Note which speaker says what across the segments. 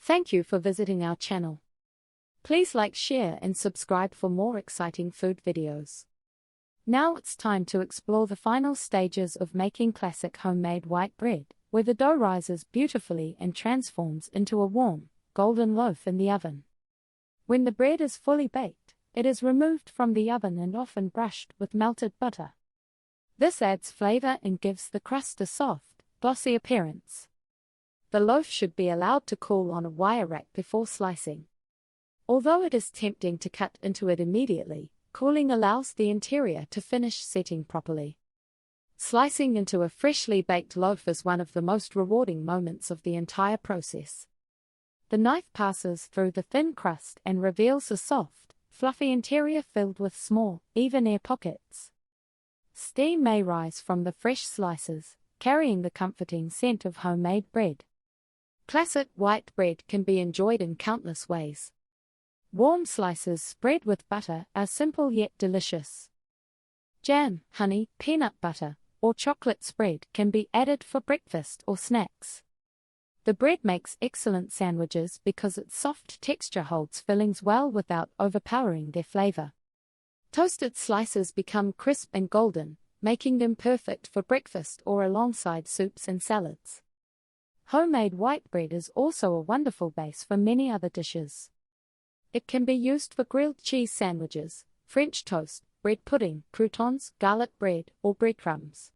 Speaker 1: Thank you for visiting our channel. Please like, share and subscribe for more exciting food videos. Now it's time to explore the final stages of making classic homemade white bread, where the dough rises beautifully and transforms into a warm, golden loaf in the oven. When the bread is fully baked, it is removed from the oven and often brushed with melted butter. This adds flavor and gives the crust a soft, glossy appearance. The loaf should be allowed to cool on a wire rack before slicing. Although it is tempting to cut into it immediately, cooling allows the interior to finish setting properly. Slicing into a freshly baked loaf is one of the most rewarding moments of the entire process. The knife passes through the thin crust and reveals a soft, fluffy interior filled with small, even air pockets. Steam may rise from the fresh slices, carrying the comforting scent of homemade bread. Classic white bread can be enjoyed in countless ways. Warm slices spread with butter are simple yet delicious. Jam, honey, peanut butter, or chocolate spread can be added for breakfast or snacks. The bread makes excellent sandwiches because its soft texture holds fillings well without overpowering their flavor. Toasted slices become crisp and golden, making them perfect for breakfast or alongside soups and salads. Homemade white bread is also a wonderful base for many other dishes. It can be used for grilled cheese sandwiches, French toast, bread pudding, croutons, garlic bread, or breadcrumbs.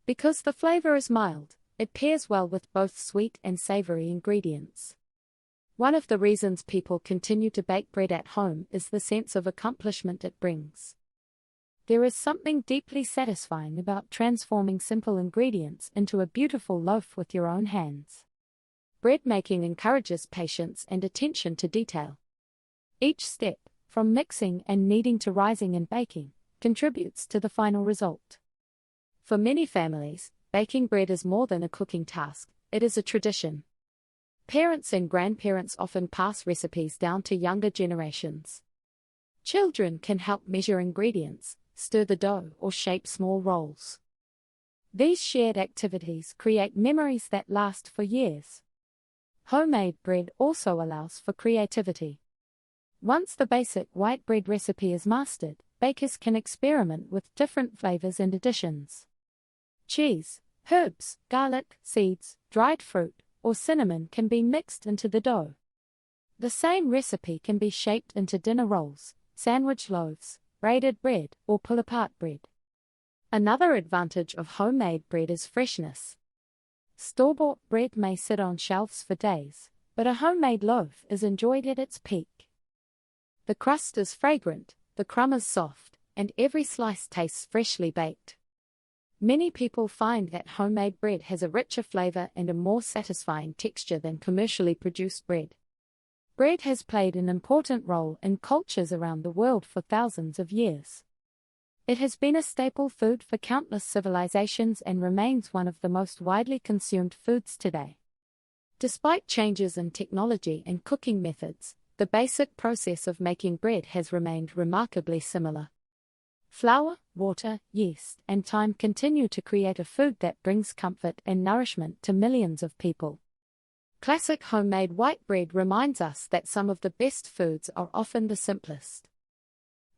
Speaker 1: Because the flavor is mild, it pairs well with both sweet and savory ingredients. One of the reasons people continue to bake bread at home is the sense of accomplishment it brings. There is something deeply satisfying about transforming simple ingredients into a beautiful loaf with your own hands. Bread making encourages patience and attention to detail. Each step, from mixing and kneading to rising and baking, contributes to the final result. For many families, baking bread is more than a cooking task, it is a tradition. Parents and grandparents often pass recipes down to younger generations. Children can help measure ingredients, stir the dough, or shape small rolls. These shared activities create memories that last for years. Homemade bread also allows for creativity. Once the basic white bread recipe is mastered, bakers can experiment with different flavors and additions. Cheese, herbs, garlic, seeds, dried fruit, or cinnamon can be mixed into the dough. The same recipe can be shaped into dinner rolls, sandwich loaves, braided bread, or pull-apart bread. Another advantage of homemade bread is freshness. Store-bought bread may sit on shelves for days, but a homemade loaf is enjoyed at its peak. The crust is fragrant, the crumb is soft, and every slice tastes freshly baked. Many people find that homemade bread has a richer flavor and a more satisfying texture than commercially produced bread. Bread has played an important role in cultures around the world for thousands of years. It has been a staple food for countless civilizations and remains one of the most widely consumed foods today. Despite changes in technology and cooking methods, the basic process of making bread has remained remarkably similar. Flour, water, yeast, and time continue to create a food that brings comfort and nourishment to millions of people. Classic homemade white bread reminds us that some of the best foods are often the simplest.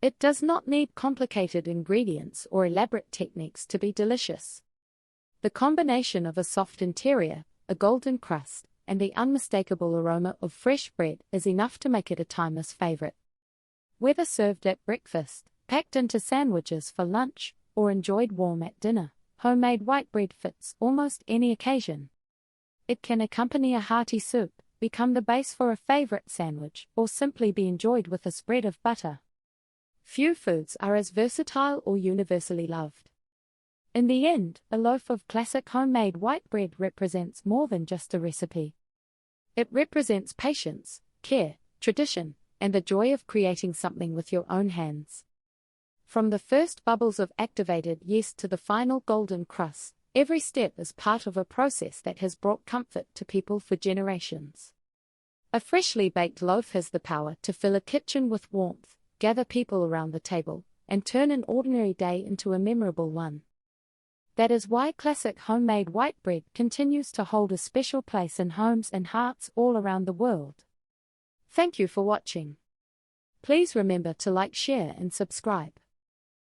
Speaker 1: It does not need complicated ingredients or elaborate techniques to be delicious. The combination of a soft interior, a golden crust, and the unmistakable aroma of fresh bread is enough to make it a timeless favorite. Whether served at breakfast, packed into sandwiches for lunch, or enjoyed warm at dinner, homemade white bread fits almost any occasion. It can accompany a hearty soup, become the base for a favorite sandwich, or simply be enjoyed with a spread of butter. Few foods are as versatile or universally loved. In the end, a loaf of classic homemade white bread represents more than just a recipe. It represents patience, care, tradition, and the joy of creating something with your own hands. From the first bubbles of activated yeast to the final golden crust, every step is part of a process that has brought comfort to people for generations. A freshly baked loaf has the power to fill a kitchen with warmth, gather people around the table, and turn an ordinary day into a memorable one. That is why classic homemade white bread continues to hold a special place in homes and hearts all around the world. Thank you for watching. Please remember to like, share and subscribe.